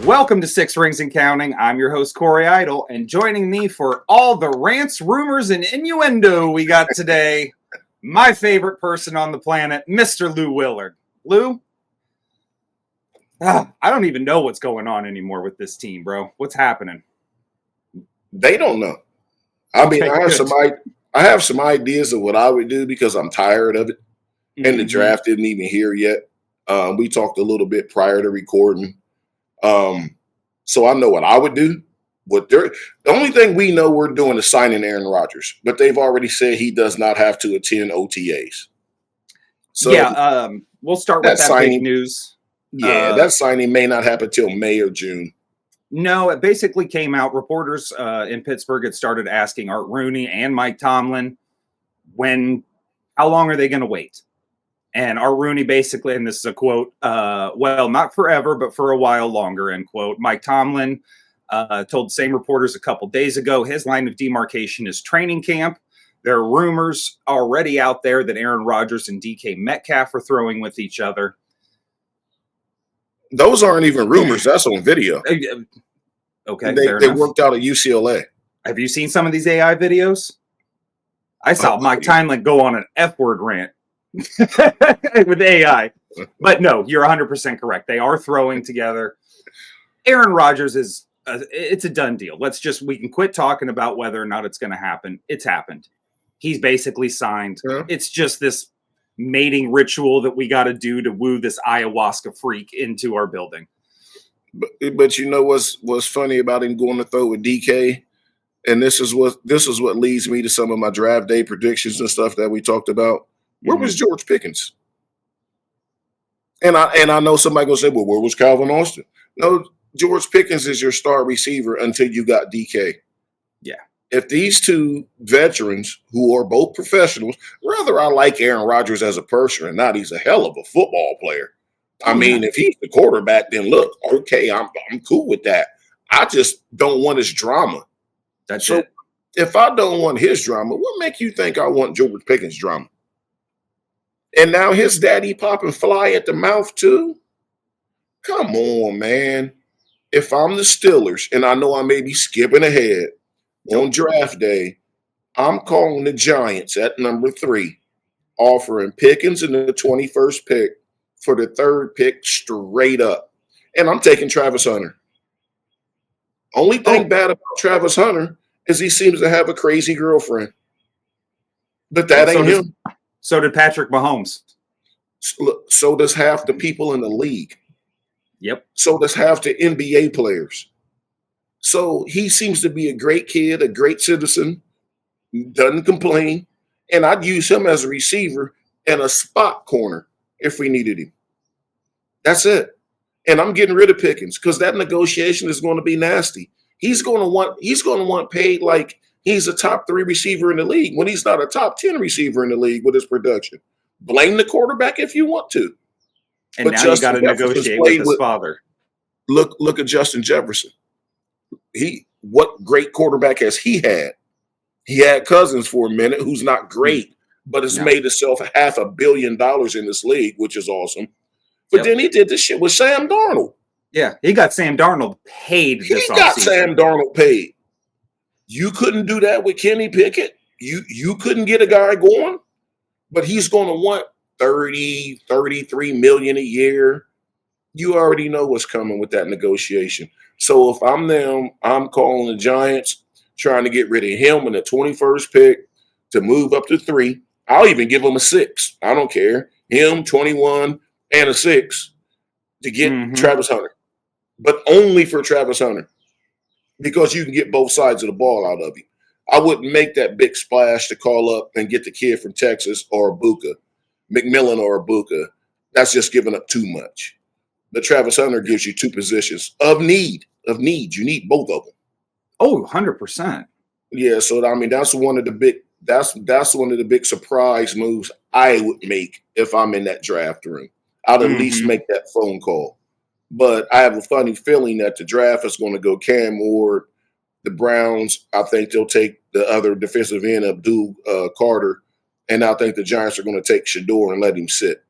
Welcome to Six Rings and Counting. I'm your host, Corey Idle, and joining me for all the rants, rumors, and innuendo we got today, my favorite person on the planet, Mr. Lou Willard. Lou? I don't even know what's going on anymore with this team, bro. What's happening? They don't know. I mean, I good. have some ideas of what I would do because I'm tired of it. And the draft isn't even here yet. We talked a little bit prior to recording. So I know what I would do. The only thing we know we're doing is signing Aaron Rodgers, but they've already said he does not have to attend OTAs. So we'll start with that big news. Yeah, that signing may not happen till May or June. No, it basically came out. Reporters in Pittsburgh had started asking Art Rooney and Mike Tomlin how long are they going to wait? And Art Rooney basically, and this is a quote, well, not forever, but for a while longer, end quote. Mike Tomlin told the same reporters a couple days ago, his line of demarcation is training camp. There are rumors already out there that Aaron Rodgers and DK Metcalf are throwing with each other. Those aren't even rumors. That's on video. Okay, they worked out at UCLA. Have you seen some of these AI videos? I saw Mike Tomlin go on an F-word rant with AI. But no, you're 100% correct. They are throwing together. Aaron Rodgers it's a done deal. We can quit talking about whether or not it's going to happen. It's happened. He's basically signed. Yeah. It's just this mating ritual that we got to do to woo this ayahuasca freak into our building. But you know what's funny about him going to throw with DK, and this is what leads me to some of my draft day predictions and stuff that we talked about. Where was George Pickens? And I know somebody gonna say, well, where was Calvin Austin? No, George Pickens is your star receiver until you got DK. Yeah. If these two veterans who are both professionals, rather I like Aaron Rodgers as a person or not, he's a hell of a football player. I mean, if he's the quarterback, then look, okay, I'm cool with that. I just don't want his drama. That's it. If I don't want his drama, what make you think I want George Pickens' drama? And now his daddy popping fly at the mouth too? Come on, man. If I'm the Stelers, and I know I may be skipping ahead on draft day, I'm calling the Giants at number 3, offering Pickens in the 21st pick for the 3rd pick straight up. And I'm taking Travis Hunter. Only thing bad about Travis Hunter is he seems to have a crazy girlfriend. But that ain't him. So did Patrick Mahomes. So does half the people in the league. Yep. So does half the NBA players. So he seems to be a great kid, a great citizen, doesn't complain. And I'd use him as a receiver and a spot corner if we needed him. That's it. And I'm getting rid of Pickens because that negotiation is going to be nasty. He's going to want paid like he's a top 3 receiver in the league when he's not a top 10 receiver in the league with his production. Blame the quarterback if you want to. And but now you got to negotiate with his father. Look at Justin Jefferson. What great quarterback has he had? He had Cousins for a minute, who's not great, but has made himself $500 million in this league, which is awesome. But then he did this shit with Sam Darnold. Yeah, he got Sam Darnold paid this offseason. He got Sam Darnold paid. You couldn't do that with Kenny Pickett. You couldn't get a guy going, but he's going to want 30, 33 million a year. You already know what's coming with that negotiation. So if I'm them, I'm calling the Giants, trying to get rid of him in the 21st pick to move up to 3. I'll even give him a 6. I don't care. Him, 21, and a 6 to get Travis Hunter. But only for Travis Hunter. Because you can get both sides of the ball out of him. I wouldn't make that big splash to call up and get the kid from Texas or Ibuka, McMillan or Ibuka. That's just giving up too much. But Travis Hunter gives you 2 positions of need. You need both of them. Oh, 100%. Yeah, so I mean that's one of the big surprise moves I would make if I'm in that draft room. I'd at least make that phone call. But I have a funny feeling that the draft is going to go Cam Ward. The Browns, I think they'll take the other defensive end, Abdul Carter, and I think the Giants are going to take Shador and let him sit.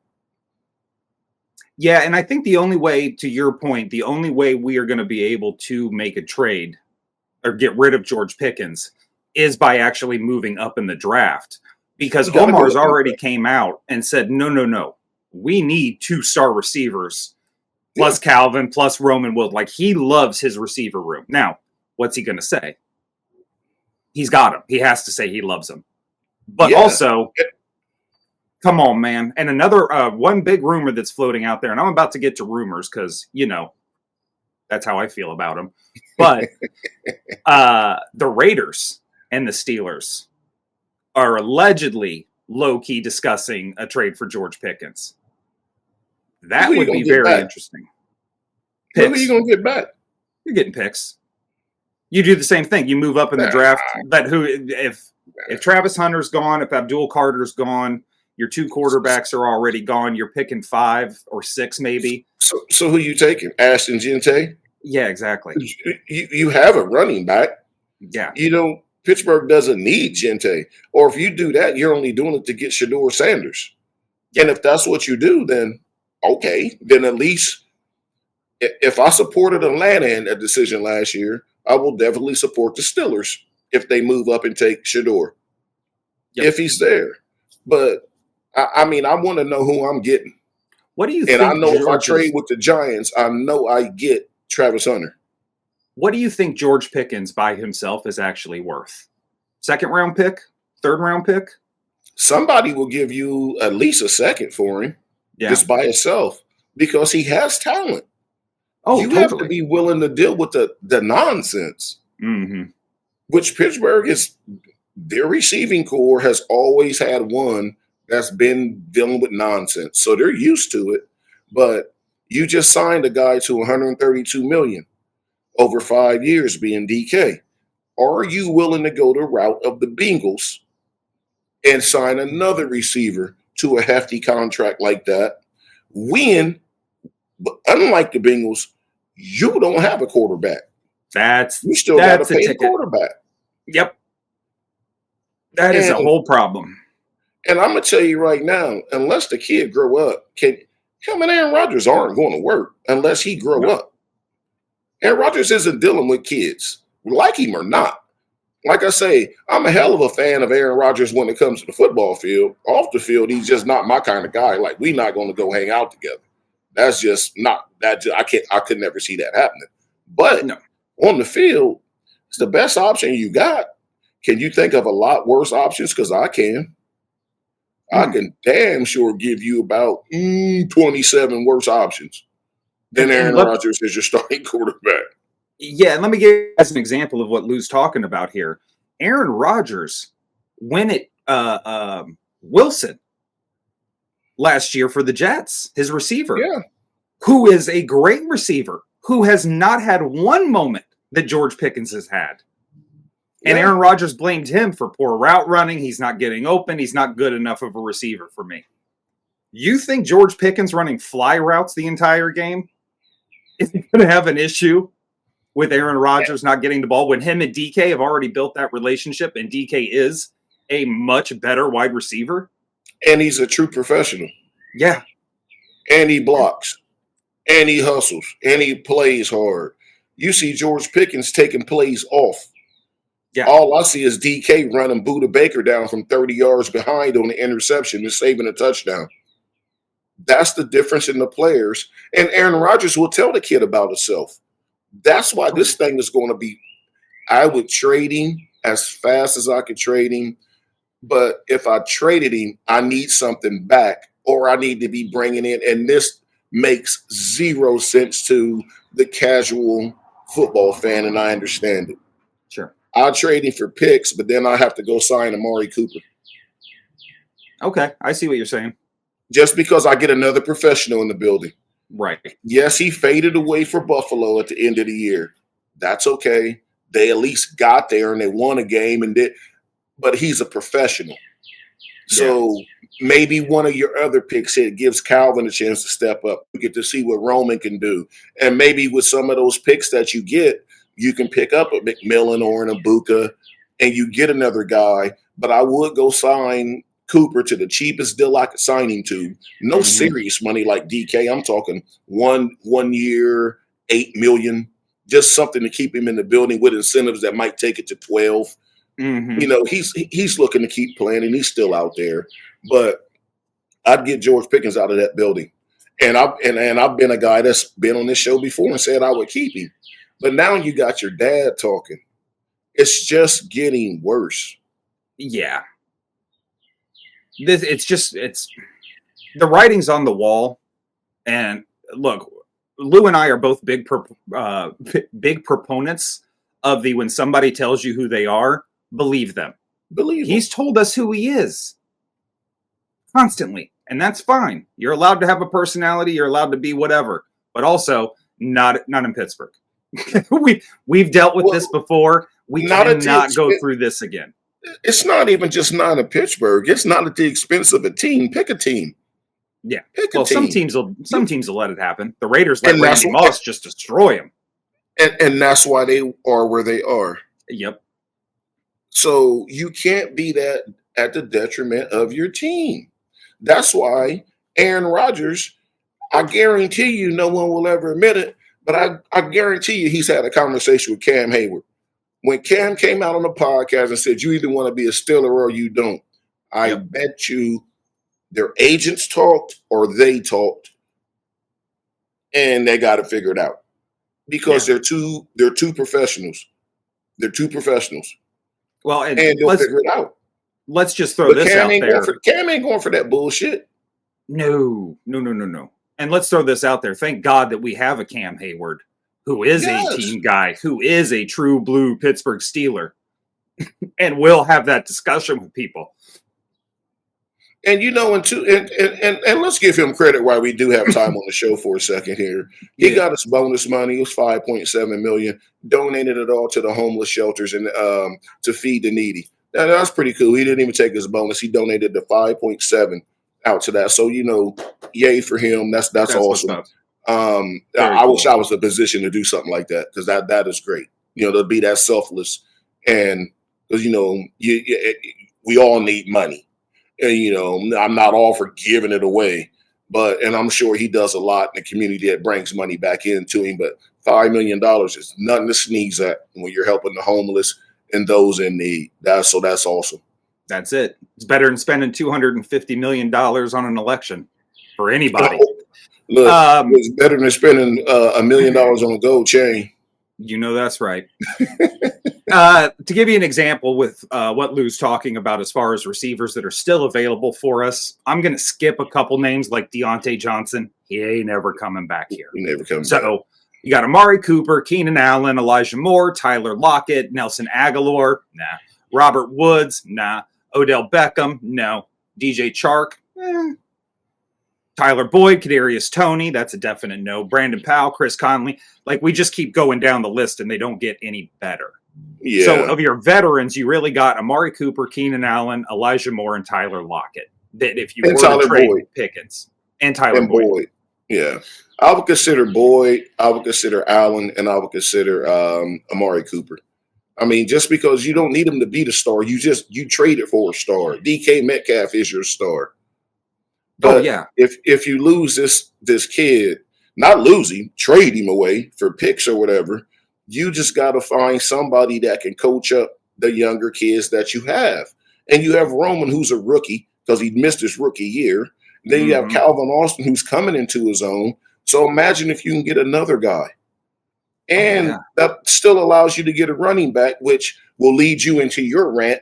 Yeah, and I think the only way, to your point, the only way we are going to be able to make a trade or get rid of George Pickens is by actually moving up in the draft. Because You got to go Omar's up in the already draft. came out and said, no, no, no. We need 2-star receivers Yeah, plus Calvin plus Roman Wood. Like, he loves his receiver room. Now, what's he going to say? He's got him. He has to say he loves him. But yeah. also, come on, man. And another one big rumor that's floating out there, and I'm about to get to rumors because, that's how I feel about them. But the Raiders and the Steelers are allegedly low-key discussing a trade for George Pickens. Who That you would gonna be get very back? interesting. Who are you Picks. gonna get back? You're getting picks. You do the same thing. You move up in the Nah, draft. But if Travis Hunter's gone, if Abdul Carter's gone, your 2 quarterbacks are already gone. You're picking 5 or 6 maybe. so who you taking? Ashton Gente? Yeah, exactly. You have a running back. Yeah. Pittsburgh doesn't need Gente. Or if you do that, you're only doing it to get Shador Sanders. And if that's what you do, then okay. Then at least if I supported Atlanta in a decision last year, I will definitely support the Steelers if they move up and take Shador. Yep. If he's there. But I mean, I want to know who I'm getting. What do you And I think know if I trade with the Giants, I know I get Travis Hunter. What do you think George Pickens by himself is actually worth? 2nd round pick? 3rd round pick? Somebody will give you at least a second for him Yeah. just by itself because he has talent. Oh, you totally. have to be willing to deal with the nonsense, which Pittsburgh is. Their receiving core has always had one that's been dealing with nonsense, so they're used to it. But you just signed a guy to 132 million over 5 years, being DK. Are you willing to go the route of the Bengals and sign another receiver to a hefty contract like that? When, but unlike the Bengals, you don't have a quarterback. You still got to That's a pay the ticket. quarterback. Yep. That is a whole problem. And I'm gonna tell you right now, unless the kid grow up, him and Aaron Rodgers aren't going to work unless he grow No. up. Aaron Rodgers isn't dealing with kids, like him or not. Like I say, I'm a hell of a fan of Aaron Rodgers when it comes to the football field. Off the field, he's just not my kind of guy. Like, we're not going to go hang out together. That's just not that. I could never see that happening. But No. on the field, it's the best option you got. Can you think of a lot worse options? Because I can. I can damn sure give you about 27 worse options than Aaron Rodgers as your starting quarterback. Yeah, and let me give you as an example of what Lou's talking about here. Aaron Rodgers went at Wilson last year for the Jets, his receiver, Yeah. who is a great receiver, who has not had one moment that George Pickens has had. And Yeah. Aaron Rodgers blamed him for poor route running. He's not getting open. He's not good enough of a receiver for me. You think George Pickens running fly routes the entire game is going to have an issue with Aaron Rodgers not getting the ball when him and DK have already built that relationship and DK is a much better wide receiver? And he's a true professional. Yeah. And he blocks. And he hustles. And he plays hard. You see George Pickens taking plays off. Yeah. All I see is DK running Buda Baker down from 30 yards behind on the interception and saving a touchdown. That's the difference in the players. And Aaron Rodgers will tell the kid about himself. That's why this thing is going to be, I would trade him as fast as I could trade him. But if I traded him, I need something back or I need to be bringing in. And this makes zero sense to the casual football fan, and I understand it. Sure. I'll trade him for picks, but then I have to go sign Amari Cooper. Okay, I see what you're saying. Just because I get another professional in the building. Right. Yes, he faded away for Buffalo at the end of the year. That's okay. They at least got there and they won a game, but he's a professional. So maybe one of your other picks here gives Calvin a chance to step up. You get to see what Roman can do. And maybe with some of those picks that you get, you can pick up a McMillan or an Ibuka and you get another guy. But I would go sign Cooper to the cheapest deal I could sign him to. No Mhm. serious money like DK. I'm talking one year, $8 million, just something to keep him in the building with incentives that might take it to 12. Mhm. He's looking to keep playing, and he's still out there. But I'd get George Pickens out of that building. And I've been a guy that's been on this show before and said I would keep him. But now you got your dad talking. It's just getting worse. Yeah. It's the writing's on the wall. And look, Lou and I are both big proponents of the when somebody tells you who they are, believe them. Believe He's him. told us who he is constantly, and that's fine. You're allowed to have a personality. You're allowed to be whatever, but also not in Pittsburgh. we've dealt with this before. We cannot go through this again. It's not even just not in Pittsburgh. It's not at the expense of a team. Pick a team. Yeah. Pick a Well, team. some teams will let it happen. The Raiders let And Randy Moss just destroy him. And that's why they are where they are. Yep. So you can't be that at the detriment of your team. That's why Aaron Rodgers, I guarantee you no one will ever admit it, but I guarantee you he's had a conversation with Cam Hayward. When Cam came out on the podcast and said, you either want to be a Steeler or you don't, I bet you their agents talked or they talked and they got it figured out because they're two professionals. They're two professionals. Well, and they'll figure it out. Let's just throw this out there. Cam ain't going for that bullshit. No. And let's throw this out there. Thank God that we have a Cam Hayward who is a team guy, who is a true blue Pittsburgh Steeler, and will have that discussion with people. And and let's give him credit while we do have time on the show for a second here. He got his bonus money. It was $5.7 million. Donated it all to the homeless shelters and to feed the needy. Now, that's pretty cool. He didn't even take his bonus. He donated the 5.7 out to that. So yay for him. That's awesome. I wish I was in a position to do something like that because that is great. To be that selfless, and because we all need money. And, I'm not all for giving it away, and I'm sure he does a lot in the community that brings money back into him. But $5 million is nothing to sneeze at when you're helping the homeless and those in need. That's awesome. That's it. It's better than spending $250 million on an election for anybody. Look, it's better than spending $1 million on a gold chain. That's right. To give you an example with what Lou's talking about as far as receivers that are still available for us, I'm going to skip a couple names like Deontay Johnson. He ain't never coming back here. He never comes back. So you got Amari Cooper, Keenan Allen, Elijah Moore, Tyler Lockett, Nelson Aguilar, nah. Robert Woods, nah. Odell Beckham, no. DJ Chark, Tyler Boyd, Kadarius Toney, that's a definite no. Brandon Powell, Chris Conley. We just keep going down the list and they don't get any better. Yeah. So of your veterans, you really got Amari Cooper, Keenan Allen, Elijah Moore, and Tyler Lockett. That if you were to trade Pickens and Tyler Boyd. Yeah. I would consider Boyd, I would consider Allen, and I would consider Amari Cooper. I mean, just because you don't need him to be the star, you trade it for a star. DK Metcalf is your star. But if you lose this kid, not lose him, trade him away for picks or whatever, you just got to find somebody that can coach up the younger kids that you have. And you have Roman, who's a rookie because he missed his rookie year. Then you have Calvin Austin, who's coming into his own. So imagine if you can get another guy. And that still allows you to get a running back, which will lead you into your rant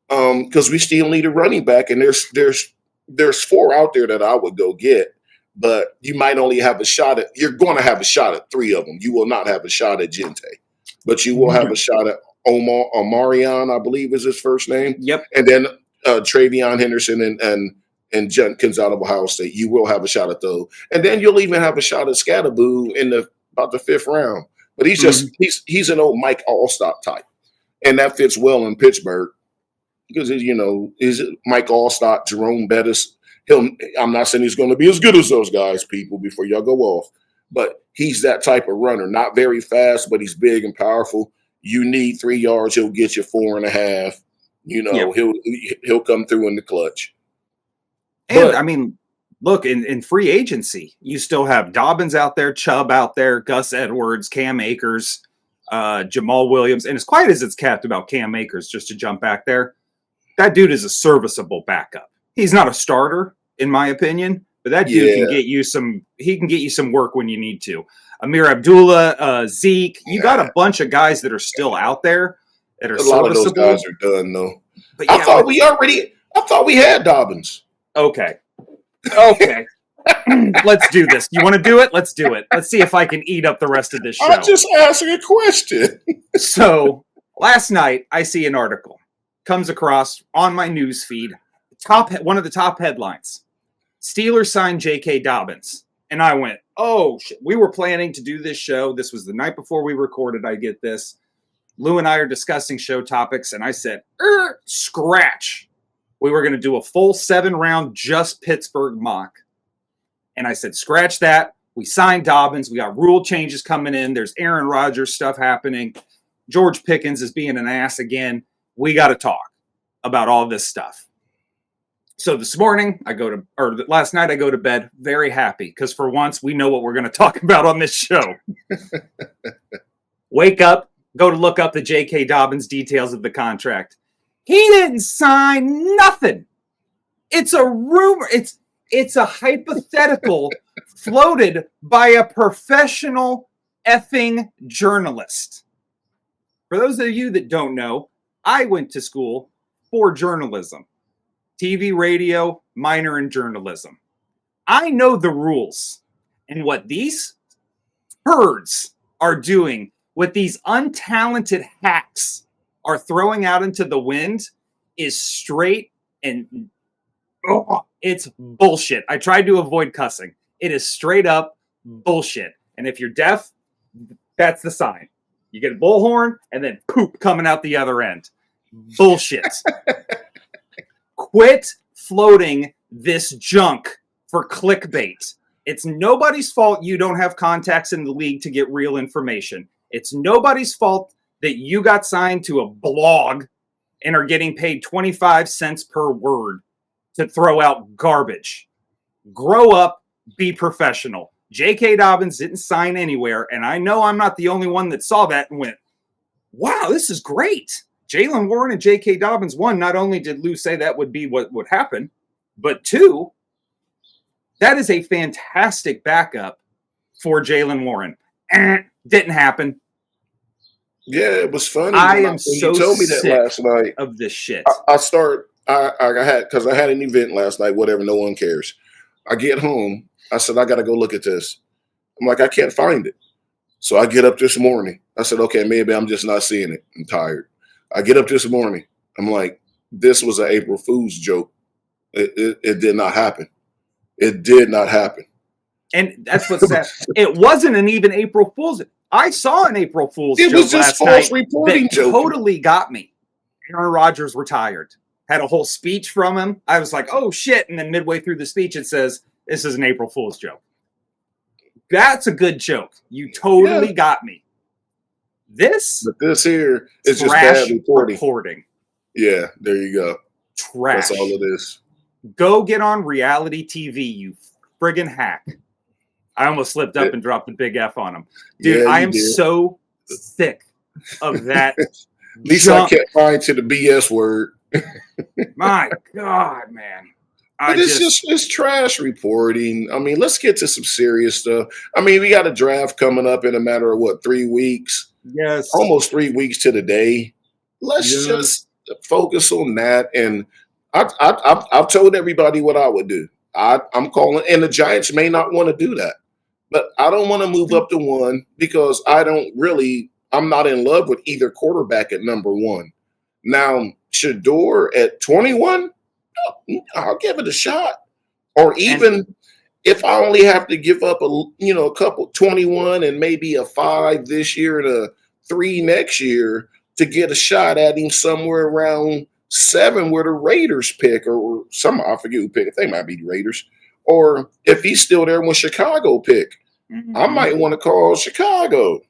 because we still need a running back. And there's 4 out there that I would go get, but you might only have a shot at – you're going to have a shot at 3 of them. You will not have a shot at Gente, but you will have a shot at Omarion, I believe is his first name. Yep. And then Travion Henderson and Jenkins out of Ohio State. You will have a shot at those. And then you'll even have a shot at Scatterboo in about the 5th round. But he's just he's an old Mike Allstott type. And that fits well in Pittsburgh. Because, is it Mike Allstott, Jerome Bettis? I'm not saying he's going to be as good as those guys, people, before y'all go off. But he's that type of runner. Not very fast, but he's big and powerful. You need 3 yards, he'll get you 4.5. He'll come through in the clutch. And I mean, look, in free agency, you still have Dobbins out there, Chubb out there, Gus Edwards, Cam Akers, Jamal Williams. And as quiet as it's kept about Cam Akers, just to jump back there, that dude is a serviceable backup. He's not a starter, in my opinion, but that dude can get you some. He can get you some work when you need to. Amir Abdullah, Zeke, you got a bunch of guys that are still out there that are a lot of those guys are done though. But I thought we had Dobbins. Okay. Let's do this. You want to do it? Let's do it. Let's see if I can eat up the rest of this show. I'm just asking a question. So last night I see an article comes across on my news feed. One of the top headlines: Steelers signed J.K. Dobbins. And I went, oh, shit. We were planning to do this show. This was the night before we recorded. I get this. Lou and I are discussing show topics. And I said, scratch. We were going to do a full 7-round just Pittsburgh mock. And I said, scratch that. We signed Dobbins. We got rule changes coming in. There's Aaron Rodgers stuff happening. George Pickens is being an ass again. We got to talk about all this stuff. So this morning, last night I go to bed very happy because for once we know what we're going to talk about on this show. Wake up, go to look up the J.K. Dobbins details of the contract. He didn't sign nothing. It's a rumor. It's a hypothetical floated by a professional effing journalist. For those of you that don't know, I went to school for journalism. TV, radio, minor in journalism. I know the rules. And what these herds are doing, what these untalented hacks are throwing out into the wind is straight and it's bullshit. I tried to avoid cussing. It is straight up bullshit. And if you're deaf, that's the sign. You get a bullhorn and then poop coming out the other end. Bullshit. Quit floating this junk for clickbait. It's nobody's fault you don't have contacts in the league to get real information. It's nobody's fault that you got signed to a blog and are getting paid 25 cents per word to throw out garbage. Grow up, be professional. J.K. Dobbins didn't sign anywhere, and I know I'm not the only one that saw that and went, wow, this is great. Jaylen Warren and J.K. Dobbins, one, not only did Lou say that would be what would happen, but two, that is a fantastic backup for Jaylen Warren. Didn't happen. Yeah, it was funny. I am so you told me that sick last night of this shit. I had an event last night, whatever, no one cares. I get home. I said, I got to go look at this. I'm like, I can't find it. So I get up this morning. I said, okay, maybe I'm just not seeing it. I'm tired. I get up this morning. I'm like, this was an April Fool's joke. It did not happen. It did not happen. And that's what's sad. It wasn't an even April Fool's. I saw an April Fool's joke was just last false night reporting that joke. Totally got me. Aaron Rodgers retired. Had a whole speech from him. I was like, oh, shit. And then midway through the speech, it says, this is an April Fool's joke. That's a good joke. You totally got me. But this here is just bad reporting. Yeah, there you go. Trash. That's all it is. Go get on reality TV, you friggin' hack. I almost slipped up and dropped the big F on him. Dude, I am so sick of that. At least I can't find to the BS word. My God, man. It's trash reporting. I mean, let's get to some serious stuff. I mean, we got a draft coming up in a matter of 3 weeks? Yes. Almost 3 weeks to the day. Let's just focus on that. And I've told everybody what I would do. I'm calling, and the Giants may not want to do that, but I don't want to move up to 1 because I'm not in love with either quarterback at number 1. Now, Shador at 21, I'll give it a shot. Or even if I only have to give up a couple 21 and maybe a 5 this year and a 3 next year to get a shot at him somewhere around 7 where the Raiders pick or some, I forget who pick. They might be the Raiders. Or if he's still there when Chicago pick, I might want to call Chicago.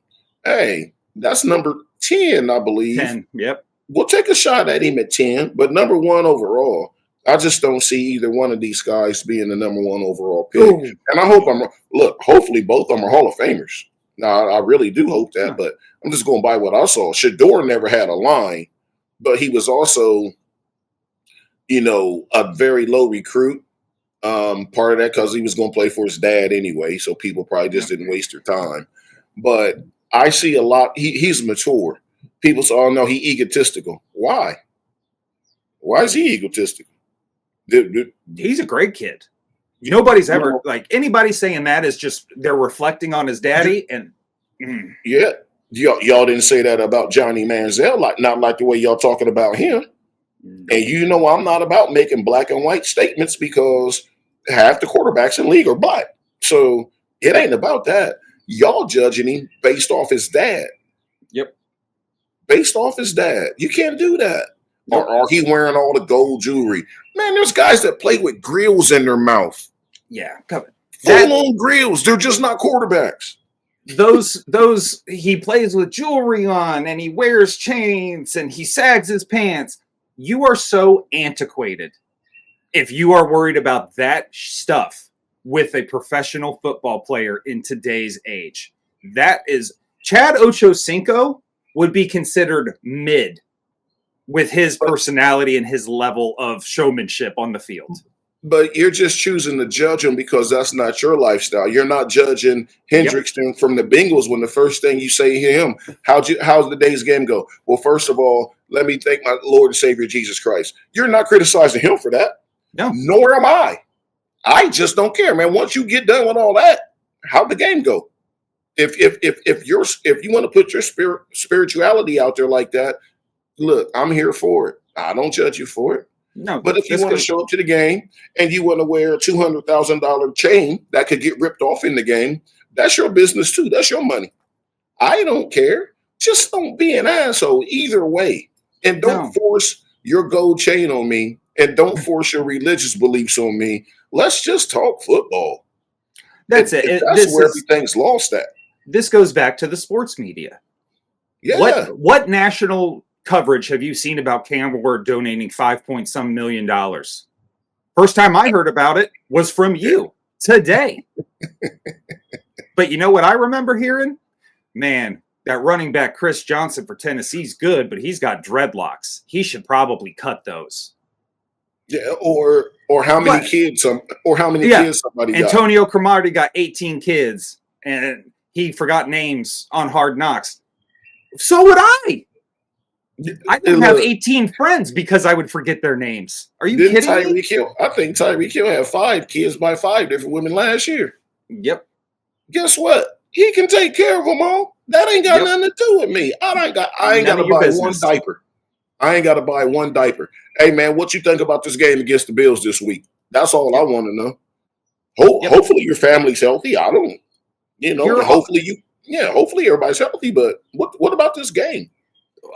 Hey, that's number 10, I believe. 10, yep. We'll take a shot at him at 10, but number 1 overall, I just don't see either one of these guys being the number one overall pick. Ooh. And I hope hopefully both of them are Hall of Famers. Now, I really do hope that, Yeah. but I'm just going by what I saw. Shador never had a line, but he was also, a very low recruit. Part of that because he was going to play for his dad anyway, so people probably just didn't waste their time. But I see a lot. He's mature. People say, "Oh no, he egotistical." Why? Why is he egotistical? He's a great kid. Nobody's ever anybody saying that is just they're reflecting on his daddy and yeah. Y'all didn't say that about Johnny Manziel, not like the way y'all talking about him. And I'm not about making black and white statements because half the quarterbacks in the league are black. So it ain't about that. Y'all judging him based off his dad. Yep. Based off his dad. You can't do that. Nope. Or he wearing all the gold jewelry. Man, there's guys that play with grills in their mouth. Yeah, come on. Full-on grills. They're just not quarterbacks. Those he plays with jewelry on and he wears chains and he sags his pants. You are so antiquated if you are worried about that stuff with a professional football player in today's age. That is Chad Ochocinco would be considered mid with his personality and his level of showmanship on the field. But you're just choosing to judge him because that's not your lifestyle. You're not judging Hendrickson from the Bengals when the first thing you say to him, how's the day's game go? Well, first of all, let me thank my Lord and Savior Jesus Christ. You're not criticizing him for that. No. Nor am I. I just don't care, man. Once you get done with all that, how'd the game go? If you want to put your spirituality out there like that, look, I'm here for it. I don't judge you for it. No, but if you want to show up to the game and you want to wear a $200,000 chain that could get ripped off in the game, that's your business too. That's your money. I don't care. Just don't be an asshole either way. And don't force your gold chain on me and don't force your religious beliefs on me. Let's just talk football. That's it. That's where everything's lost at. This goes back to the sports media. Yeah. What national coverage have you seen about Campbell Ward donating $5 million? First time I heard about it was from you today. But you know what I remember hearing? Man, that running back Chris Johnson for Tennessee's good, but he's got dreadlocks. He should probably cut those. Yeah, or how many kids kids somebody got. Antonio Cromartie got 18 kids and he forgot names on Hard Knocks. So would I. I didn't have 18 friends because I would forget their names. Are you kidding me? I think Tyreek Hill had 5 kids by 5 different women last year. Yep. Guess what? He can take care of them all. That ain't got nothing to do with me. I ain't got to buy one diaper. I ain't got to buy one diaper. Hey, man, what you think about this game against the Bills this week? That's all I want to know. Hopefully your family's healthy. I don't, hopefully everybody's healthy. But what about this game?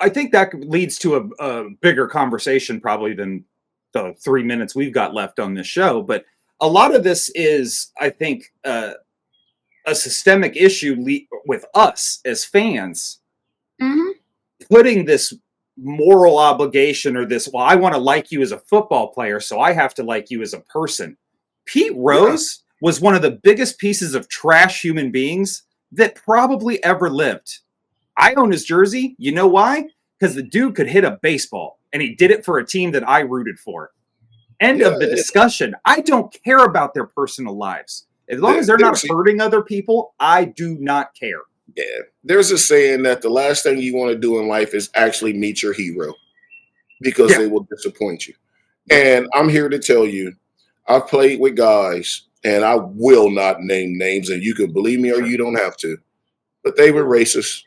I think that leads to a bigger conversation probably than the 3 minutes we've got left on this show. But a lot of this is, I think, a systemic issue with us as fans putting this moral obligation or this, well, I want to like you as a football player, so I have to like you as a person. Pete Rose was one of the biggest pieces of trash human beings that probably ever lived. I own his jersey. You know why? Because the dude could hit a baseball, and he did it for a team that I rooted for. End of the discussion. I don't care about their personal lives. As long as they're not hurting other people, I do not care. Yeah. There's a saying that the last thing you want to do in life is actually meet your hero because they will disappoint you. And I'm here to tell you, I've played with guys, and I will not name names, and you can believe me or you don't have to, but they were racist.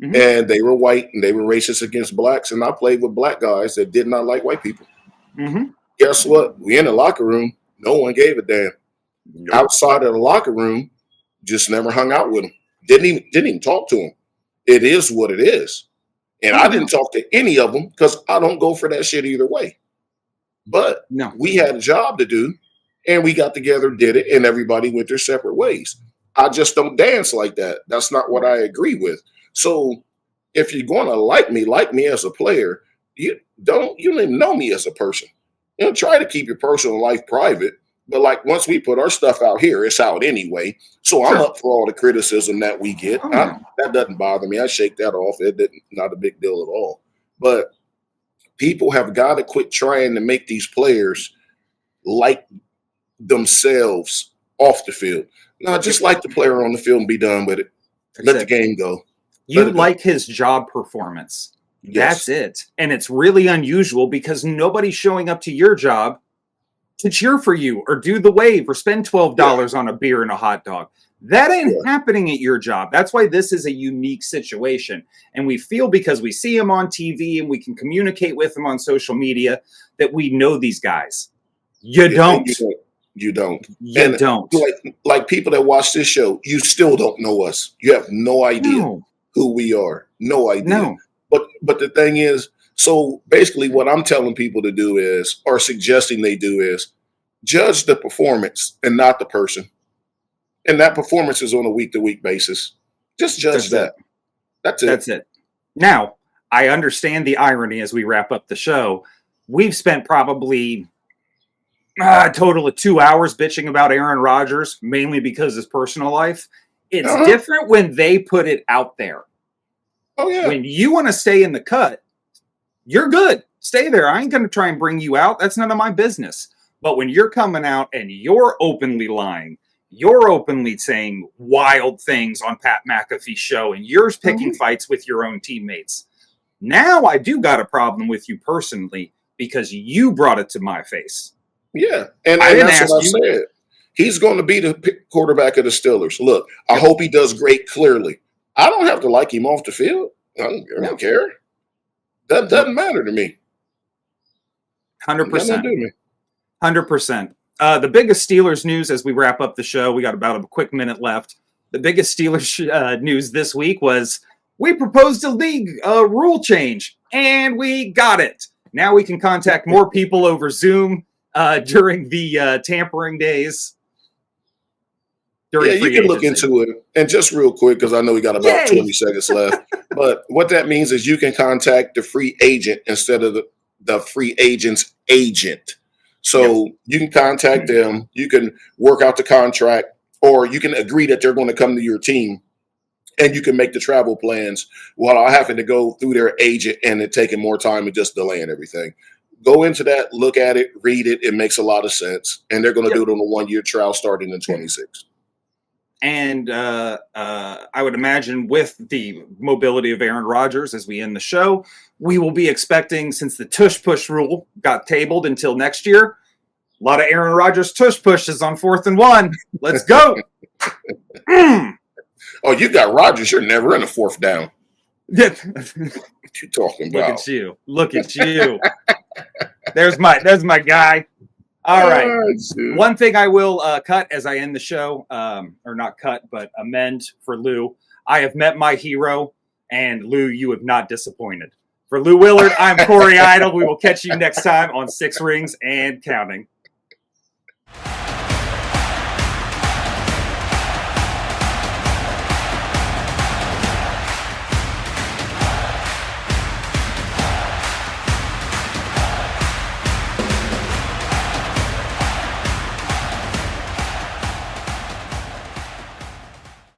And they were white, and they were racist against blacks. And I played with black guys that did not like white people. Guess what? We in the locker room. No one gave a damn. Outside of the locker room, just never hung out with them. Didn't even talk to them. It is what it is. And I didn't talk to any of them because I don't go for that shit either way. But we had a job to do, and we got together, did it, and everybody went their separate ways. I just don't dance like that. That's not what I agree with. So if you're going to like me as a player, you don't even know me as a person. Try to keep your personal life private. But like once we put our stuff out here, it's out anyway. So I'm up for all the criticism that we get. Oh, yeah. That doesn't bother me. I shake that off. It didn't, not a big deal at all. But people have got to quit trying to make these players like themselves off the field. No, just like the player on the field and be done with it. Let the game go. You like his job performance. Yes. That's it. And it's really unusual because nobody's showing up to your job to cheer for you or do the wave or spend $12 on a beer and a hot dog. That ain't happening at your job. That's why this is a unique situation. And we feel because we see him on TV and we can communicate with him on social media that we know these guys. You don't. You don't. You don't. Like people that watch this show, you still don't know us. You have no idea who we are. No idea. No. But the thing is, so basically what I'm telling people to do is, or suggesting they do is, judge the performance and not the person. And that performance is on a week-to-week basis. Just judge that. That's it. That's it. Now, I understand the irony as we wrap up the show. We've spent probably a total of 2 hours bitching about Aaron Rodgers, mainly because of his personal life. It's different when they put it out there. Oh, yeah. When you want to stay in the cut, you're good. Stay there. I ain't going to try and bring you out. That's none of my business. But when you're coming out and you're openly lying, you're openly saying wild things on Pat McAfee's show, and you're picking fights with your own teammates. Now I do got a problem with you personally because you brought it to my face. Yeah. And that's what I said. He's going to be the quarterback of the Stelers. Look, I hope he does great clearly. I don't have to like him off the field. I don't care. That doesn't matter to me. 100%. 100%. The biggest Steelers news as we wrap up the show, we got about a quick minute left. The biggest Steelers news this week was we proposed a league rule change, and we got it. Now we can contact more people over Zoom during the tampering days. Yeah, you can look into it. And just real quick, because I know we got about 20 seconds left. But what that means is you can contact the free agent instead of the free agent's agent. So you can contact them. You can work out the contract, or you can agree that they're going to come to your team, and you can make the travel plans while having to go through their agent and it taking more time and just delaying everything. Go into that, look at it, read it. It makes a lot of sense. And they're going to do it on a 1-year trial starting in 26. And I would imagine with the mobility of Aaron Rodgers as we end the show, we will be expecting, since the tush-push rule got tabled until next year, a lot of Aaron Rodgers tush-pushes on 4th and 1. Let's go. Oh, you got Rodgers. You're never in a 4th down. What you talking about? Look at you. Look at you. There's my guy. All right. One thing I will cut as I end the show, or not cut, but amend for Lou. I have met my hero, and Lou, you have not disappointed. For Lou Willard, I'm Corey Idle. We will catch you next time on 6 Rings and Counting.